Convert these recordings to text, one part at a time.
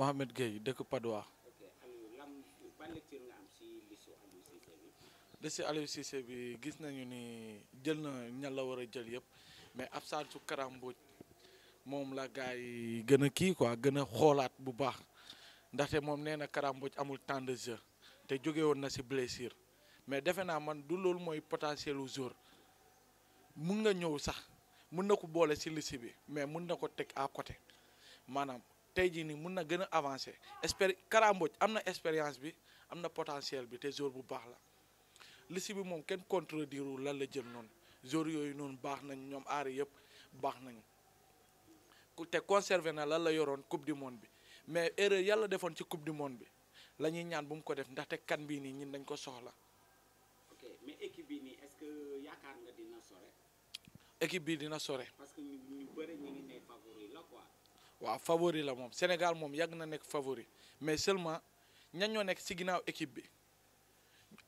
Mohamed Gueye dëkk Padoa. ok Aliou lan ban lecture nga am si listu Aliou Cissé bi. Liste Aliou Cissé bi gis nañu ni jël na ñan la war a jël yëpp mais absence su Kara Mbodj moom la gars yi gën a kii quoi gën a xoolaat bu baax ndaxte moom nee na Kara Mbodj amul temps de jeu te jóge woon na si blessure mais defe naa man du loolu mooy potentiel u jour mun nga ñëw sax mun na ko boole si liste bi mais mun na ko teg à côté maanaam tey jii nii mun na gën a avancer Kara Mbodj am na expérience bi am na potentiel bi te jour bu baax la liste bi moom kenn contredire lan la jël noonu jour yooyu noonu baax nañ ñoom aari yëpp baax nañ te conservé na lan la yoroon coupe du monde bi mais erreur yàlla defoon ci coupe du monde bi la ñuy ñaan bu mu ko def ndaxte kan bii nii ñun dañ ko soxla. ok mais équipe bi nii est-ce que yaakaar nga dina sore. équipe bi dina sore. parce que ñu bëri ñu ngi ne favori la quoi. waaw favori la moom Sénégal moom yàgg na nekk favori mais seulement ñan ñoo nekk ci ginnaaw équipe bi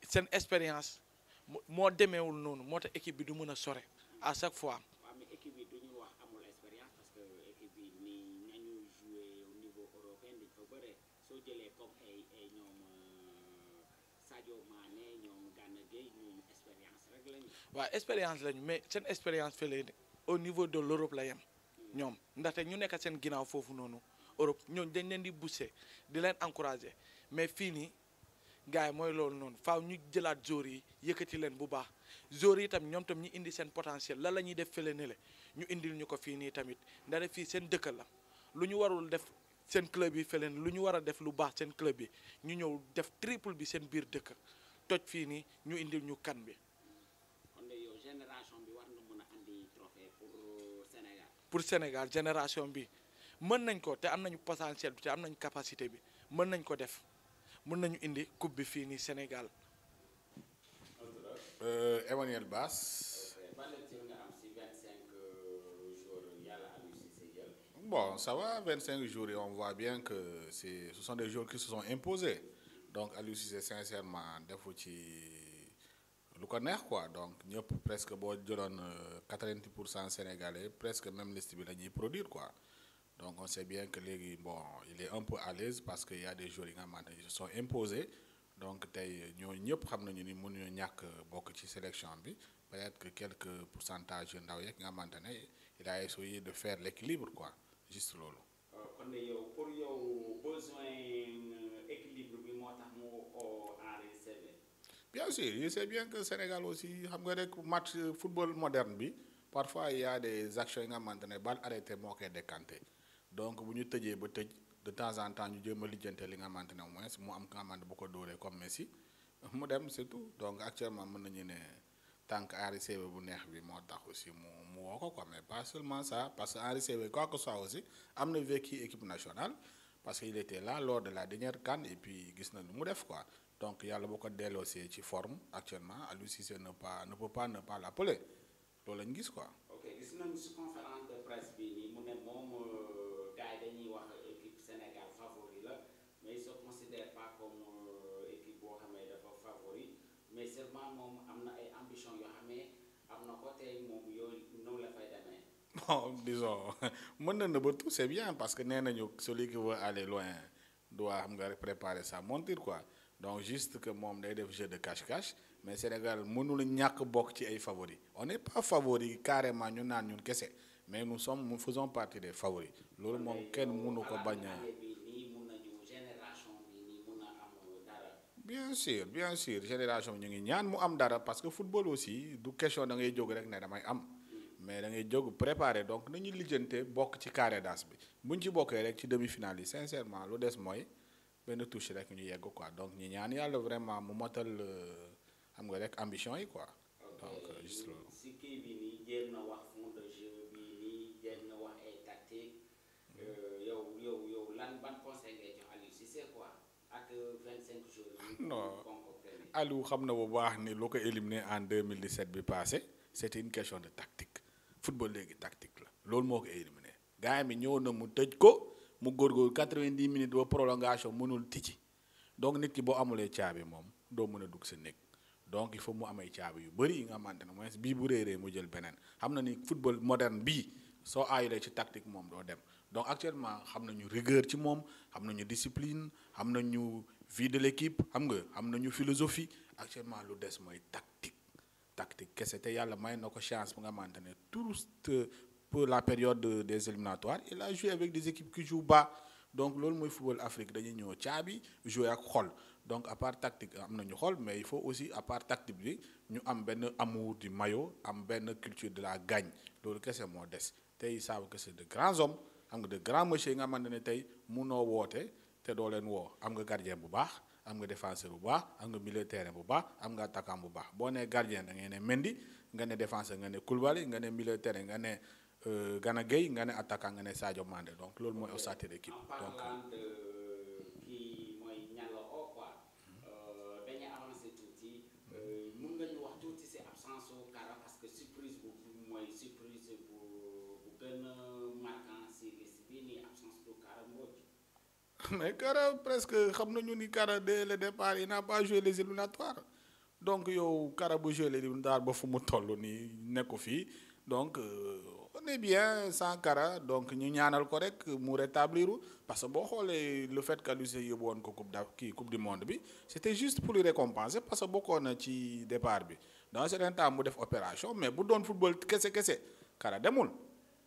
seen expérience moo demeewul noonu moo tax équipe bi du mën a sore à chaque fois. waaw mais équipe bi du ñu wax amul expérience parce que équipe bi nii ñañu joué au niveau européen dañ fa bëre soo jëlee comme ay ñoom Sadio Mané ñoom Gana Gueye ñoom expérience rek lañu. waaw expérience lañu mais seen expérience fële au niveau de l'Europe la yem ñoom ndaxte ñu nekk seen ginnaaw foofu noonu Europe ñooñu dañ leen di booster di leen encourager mais fii nii gars yi mooy loolu noonu faaw ñu jëlaat joueurs yi yëkkati leen bu baax joueurs yi tam ñoom tam ñu indi seen potentiel lan la ñuy def fële ne le ñu indil ñu ko fii nii tamit ndaxte fii seen dëkk la lu ñu warul def seen club yi fële lu ñu war a def lu baax seen club yi ñu ñëw def triple bi seen biir dëkk toj fii nii ñu indil ñu kan bi. kon de yow génération bi war na mën a andi trophée pour Sénégal. pour Sénégal génération bi mën nañ ko te am nañu potentiel bi te am nañu capacité bi mën nañ ko def mën nañu indi coupe bi fii nii Sénégal. Emmanuel Bass. ban lecture nga am si 25 jours yàlla Aliou Cissé jël. Bon, ça va, 25 jours et on voit bien que ce sont des jours qui se sont imposés. Donc Aliou Cissé sincèrement defu ci lu ko neex quoi donc ñëpp presque boo jëloon 90% sénégalais presque même liste bi la ñuy produire quoi. Donc on sait bien que léegi bon il est un peu à l'aise parce que y a des jours yi nga xamante ne ils se sont imposés donc tey ñoo ñëpp xam nañu ni mënuñu ñàkk bokk ci sélection bi peut-être que quelques pourcentages yu ndaw yeeg nga xamante ne il a essayé de faire l'équilibre quoi juste loolu. kon de yow pour yow besoin équilibre bi moo tax mu oo Henri Saivet. Bien sûr je sais bien que Sénégal aussi xam nga rek match football moderne bi parfois il y a des actions yi nga xamante ne balle arrêtée moo koy décanté donc bu ñu tëjee ba tëj de temps en temps ñu jéem a lijjante li nga xamante ne au moins mu am nga xamante bu ko dóoree comme Messi mu dem c'est tout donc actuellement mën nañu ne tant que Henri Saivet bu neex bi moo tax aussi mu woo ko quoi mais pas seulement ça parce que Henri Saivet quoi que soit aussi am na vécu équipe nationale parce que il était là lors de la dernière CAN et puis gis na lu mu def quoi donc yàlla boo ko delloosee ci forme actuellement Aliou Cissé ne peut pas ne pas l'appeler loolu lañu gis quoi. ok gis nañu si conférence de presse bi nii mu ne moom gars yi dañuy wax équipe Sénégal favori la mais il se considère pas comme équipe boo xamee dafa favori mais seulement moom am na ay ambition yoo xamee am na ko tey moom yooyu noonu la fay demee. Bon disons mën na nëbbatu c'est bien parce que nee nañu celui qui veut aller loin doit xam nga préparer sa monture quoi donc juste que moom day def jeu de cache-cache mais Sénégal mënul ñàkk bokk ci ay favoris on n'est pas favori carrément ñu naan ñun kese mais nous faisons partie des favoris loolu moom kenn mënu ko bañ a. bien sûr génération bi ñu ngi ñaan mu am dara parce que football aussi du question da ngay jóg rek ne damay am mais da ngay jóg préparer donc nañu lijjante bokk ci carré d'as bi buñ ci bokkee rek ci demi-finale yi sincèrement lu des mooy benn touche rek ñu yegg quoi donc ñi ñaan yàlla vraiment mu motal xam nga rek ambition yi quoi. donc juste loolu. si kii bi nii jéem na wax fond de jeu bi nii jéem na wax ay tactique yow lan ban conseil ngay jox Aliou Cissé quoi ak 25 jours. non Aliou xam na bu baax ni lu ko éliminé en 2017 bi passé c'était une question de tactique football léegi tactique la loolu moo ko éliminé gars mi ñëw na mu tëj ko mu góorgóorlu 90 minutes ba prolongation mënul tijji donc nit ki boo amulee caabi moom doo mën a dugg sa néeg donc il faut mu amay caabi yu bëri yi nga xamante ne mooy bii bu réeree mu jël beneen xam na ni football moderne bii soo aayulee ci tactique moom doo dem donc actuellement xam nañu rigueur ci moom xam nañu discipline xam nañu vie de l'équipe xam nga xam nañu philosophie actuellement lu des mooy tactique kese te yàlla may na ko chance bu nga xamante ne tout pour la période des éliminatoires il a joué avec des équipes qui jouent bas donc loolu mooy football Afrique dañuy ñëw caabi jouer ak xol donc à part tactique am nañu xol mais il faut aussi à part tactique bi ñu am benn amour du maillot am benn culture de la gagne loolu kese moo des tey savent que c'est de grands hommes am nga de grands monsieur yi nga xamante ne tey munoo woote te doo leen woo am nga gardien bu baax am nga défenseur bu baax am nga milieu terrain bu baax am nga attaquant bu baax boo nee gardien da ngay ne Mendy nga ne défenseur nga ne Koulibaly nga ne milieu terrain nga ne Gana Gueye nga ne attaquant nga ne Sadio Mané donc loolu mooy ossature d'équipe en parlant de kii mooy Niallo quoi dañuy avancer tuuti mun nga ñu wax tuuti si absence su Kara parce que surprise bu mooy surprise bu gën a marquant si liste bi nii absence du Kara Mbodj. mais Kara presque xam nañu ni Kara dès le départ il n'a pas joué les éliminatoires donc yow Kara bu joué les éliminatoires ba fu mu toll nii nekku fii donc on est bien sans Kara donc ñu ñaanal ko rek mu rétablir parce que boo xoolee le fait que Aliou Cissé yóbbu woon ko coupe du monde bi c'était juste pour lui récompenser parce que bokkoon na ci départ bi dans un certain temps mu def opération mais bu doon football kese Kara demul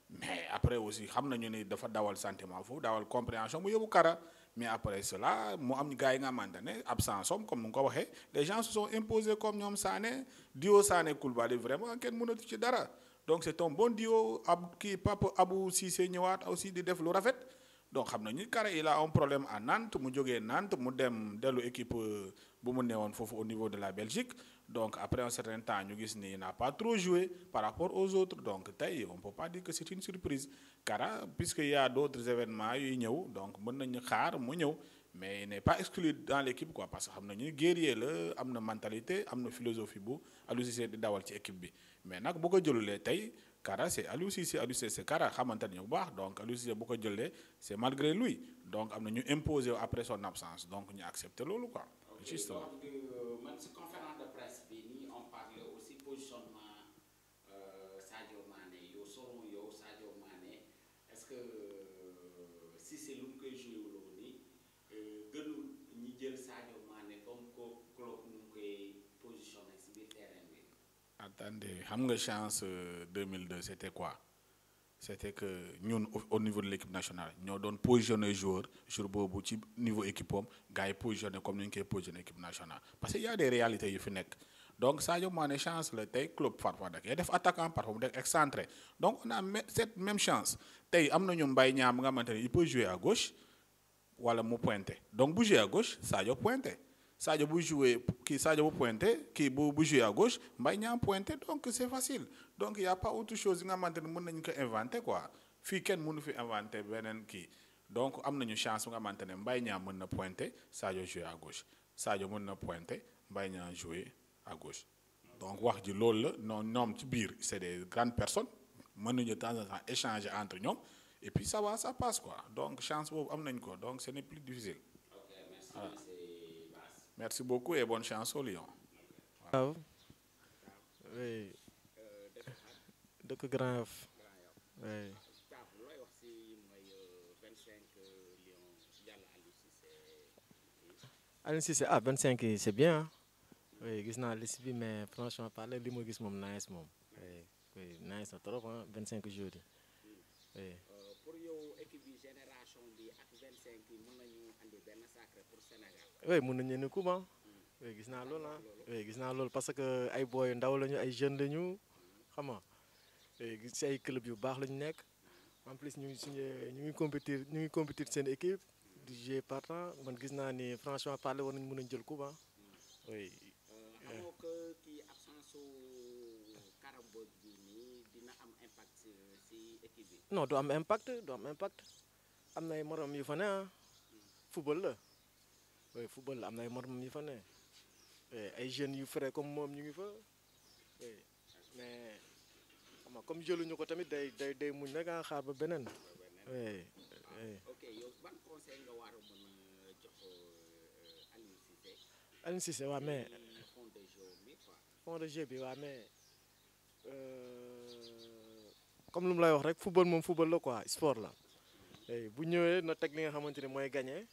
mais après aussi xam nañu ni dafa dawal sentiment foofu dawal compréhension mu yóbbu Kara mais après cela mu am gars yi nga xamante ne absence am comme nu nga ko waxee les gens se sont imposés comme ñoom Sané duo Sané Koulibaly vraiment kenn mënatu ci dara donc c'est un bon duo Papa Abou Cissé ñëwaat aussi di def lu rafet donc xam nañu Kara il a un problème à Nantes mu jógee Nantes mu dem dellu équipe bu mu newoon foofu au niveau de la Belgique donc après un certain temps ñu gis ni il n'a pas trop joué par rapport aux autres donc tey on peut pas dire que c'est une surprise Kara puisque y a d'autres événements yuy ñëw donc mën nañu xaar mu ñëw mais il n'est pas exclu dans l'équipe quoi parce que xam nañu guerrier la am na mentalité am na philosophie bu Aliou Cissé di dawal ci équipe bi mais nag bu ko jëlulee tey Kara c'est Aliou Cissé c'est Kara xamante nañu bu baax donc Aliou Cissé bu ko jëlee c'est malgré lui donc am na ñu imposer après son absence donc ñu accepter loolu quoi. justement man si conférence de presse bi nii on parlait aussi positionnement Sadio Mané yow selon yow Sadio Mané est-ce que Cissé lu mu koy joué loo nii gënul ñi jël Sadio Mané comme ko club nu mu koy positionné si biir terrain bi. attendez xam nga chance 2002 c'était quoi c'était que ñun au niveau de l'équipe nationale ñoo doon positionner jour boobu ci niveau équipe am gars yi positionné comme ni ñu koy positionné équipe nationale parce que y a des réalités yu fi nekk donc Sadio Mané chance la tey club parfois da ngay def attaquant parfois mu def excentré donc on a cette même chance tey am nañu Mbaye Niang nga xamante ne il peut jouer à gauche wala mu pointer donc bu jouer à gauche Sadio pointer Sadio bu jouer Sadio bu pointer bu jouer à gauche Mbaye Niang pointer donc c'est facile donc y a pas autre chose yi nga xamante ne mën nañu ko inventer quoi fii kenn mënu fi inventer beneen donc am nañu chance nga xamante ne Mbaye Niang mën na pointer Sadio jouer à gauche Sadio mën na pointer Mbaye Niang jouer à gauche donc wax ji loolu la ñoom ci biir c'est des grandes personnes mën nañu de temps en temps échanger entre ñoom et puis ça passe quoi donc chance boobu am nañ ko donc ce n'est plus difficile. Ok, merci, voilà. Merci beaucoup et bonne chance au Lion. waaw oui dëkk Grand Yoff oui. looy wax si mooy 25 Lions yàlla Aliou Cissé 25 yi c'est bien hein? Oui gis naa liste bi mais franchement parler li ma gis moom nice moom oui nice na trop hein 25 jours yi oui. pour yow équipe bi génération bi ak 25 yi mën nañu andi benn sacré pour Sénégal. oui mën nañu ne coupe oui gis naa loolu oui gis naa loolu parce que ay boy ndaw lañu ay jeunes lañu xam nga gis ci ay club yu baax lañu nekk en plus ñu ngi compétir seen équipe du jouer partant man gis naa ni franchement parler war nañu mën a jël coupe oui. amoo que kii absence su Kara Mbodj bi nii dina am impact ci équipe bi. non du am impact am na ay morom yu fa ne football la oui football la am na ay morom yu fa ne ay jeunes yu frais comme moom ñu ngi fa mais xam nga comme jëluñu ko tamit day muñ rek xaar ba beneen. oui. ok yow ban conseil nga war a mën a jox Aliou Cissé. Aliou Cissé waaw mais. fond de jeu bi quoi. fond de jeu bi waaw mais comme lu mu lay wax rek football moom football la quoi sport la bu ñëwee na teg li nga xamante ni mooy gagné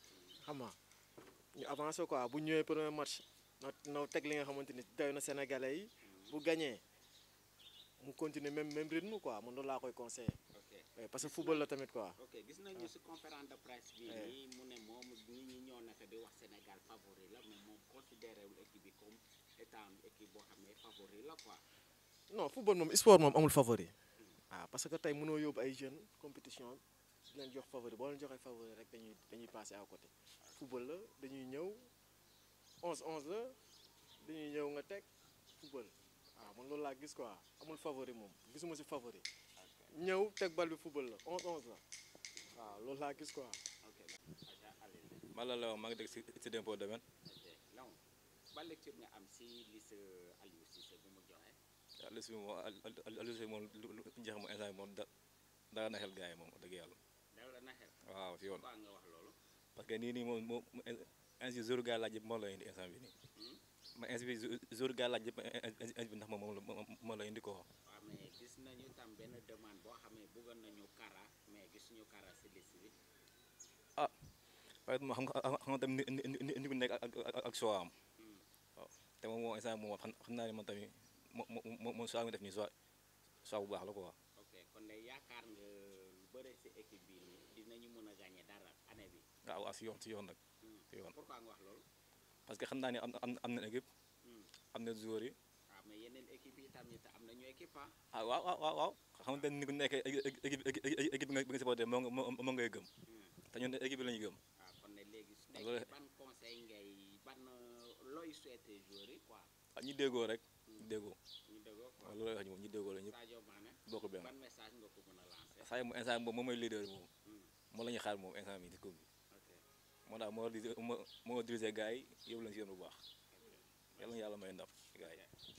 xam nga ñu avancé quoi bu ñëwee premier match na teg li nga xamante ni doy na Sénégalais yi bu gagné mu continuer même rythme quoi man loolu laa koy conseillé. ok parce que football la tamit quoi. ok gis nañu si conférence de presse bi nii mu ne moom nit ñi ñoo nekk di wax Sénégal favori la mais moom considéré wul équipe bi comme état équipe boo xam ne favori la quoi. non football moom sport moom amul favori. parce que tey mënoo yóbbu ay jeunes compétition di leen jox favori boo leen joxee favori rek dañuy passer à côté. football la dañuy ñëw 11-11 la dañuy ñëw nga teg football man loolu laa gis quoi amul favori moom gisuma si favori. ñëw teg bal bi football la 11-11 la loolu laa gis quoi. ok man la maa ngi dégg si Dempo Domaine. ok Law ban lecture nga am si liste Aliou Cissé bu mu joxe. waaw liste bi moom Aliou Cissé moom lu njeex moom instant moom dara na xel gars yi moom wax dëgg yàlla. dara na xel. waaw si yoon quoi nga wax loolu. parce que nii moom ainsi jour gars laaj yëpp moo la indi instant bi nii. ma ainsi bi jour gars laaj yëpp ainsi bi ndax moo la indi ko. waaw mais gis nañu tam benn demande boo xam ne bëggoon nañu Kara mais gisuñu Kara si liste bi. waaye xam nga tamit ni ku nekk ak choix am. waaw te moom instant moom xam naa ne man tamit moom choix nga def nii choix bu baax la quoi. ok kon de yaakaar nga lu bëre si équipe bi nii dinañu mën a gagné dara année bi. waaw si yoon nag. si yoon pourquoi nga wax loolu. parce que xam naa ne am na équipe. am na joueurs yi. waaw mais yeneen équipe yi tamit am nañu équipe waaw xamante ni ku nekk équipe bi nga supporté moo ngay gëm. te ñun équipe bi la ñuy gëm. waaw kon ne léegi su nekkee ban conseil ngay ban looy souhaité joueurs yi quoi. ñi déggoo rek. déggoo. ñu déggoo quoi waaw loolu la wax moom ñi déggoo la ñëpp. Sadio Mané bokk benn. ban message nga ko mën a lancé. saa yi moom instant moom mooy leader moom. moo la ñuy xaar moom instant bi ci coupe bi. ok moo tax moo dirigé gars yi yóbbu leen si yoon bu baax. yàlla na yàlla may ndam gars yi.